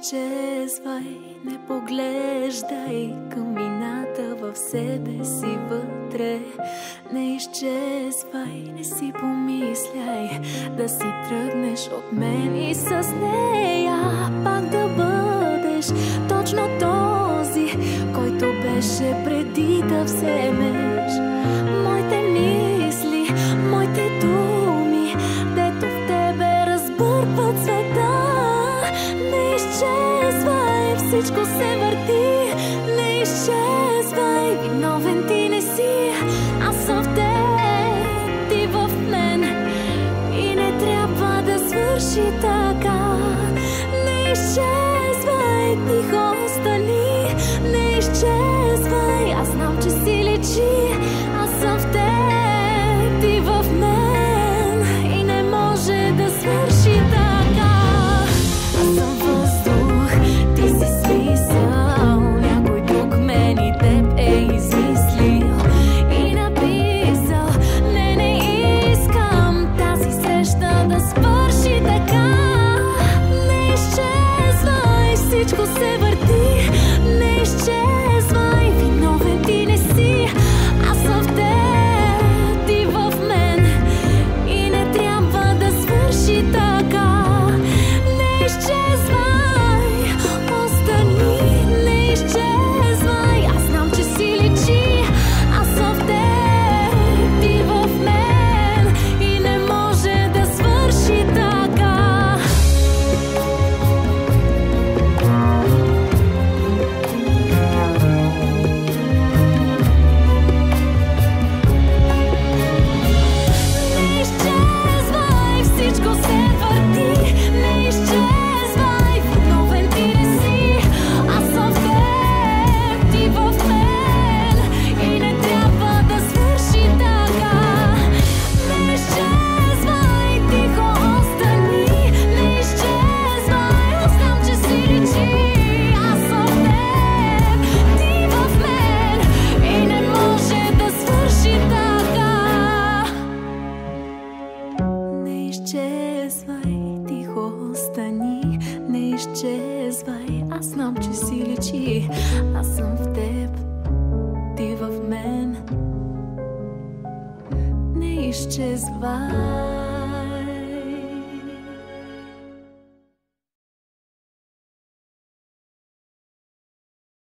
изчезвай, не поглеждай към вината в себе си вътре. Не изчезвай, не си помисляй да си тръгнеш от мен и с нея пак да бъдеш точно този, който беше преди да вземеш моите мисли, моите думи, дето в тебе разбъркват света. Не изчезвай, всичко се върти. Не изчезвай, виновен ти не си. Аз съм в теб, ти в мен и не трябва да свърши така. Не изчезвай, тихо остани. Не изчезвай, аз знам, че си личи. Аз съм в теб, ти в мен и не може да свърши така. Аз съм въздух, ти си смисъл, някой друг мен и теб е измислил и написал. Не искам тази среща да свърши така. Не изчезвай, всичко се върти. Не изчезвай, виновен ти не си. Аз съм в теб, ти в мен и не трябва да свърши така. Не изчезвай, остани. Не изчезвай, аз знам, че си личи. Аз съм в теб, ти в мен и не може да свърши така. Не изчезвай, всичко се върти. Не изчезвай, виновен ти не си. Аз съм в теб, ти в мен и не трябва да свърши така. Не изчезвай, тихо остани. Не изчезвай, аз знам, че си личи. Аз съм в теб, ти в мен и не може да свърши така. Не изчезвай, тихо остани. Не изчезвай, аз знам, че си личи. Аз съм в теб, ти в мен. Не изчезвай.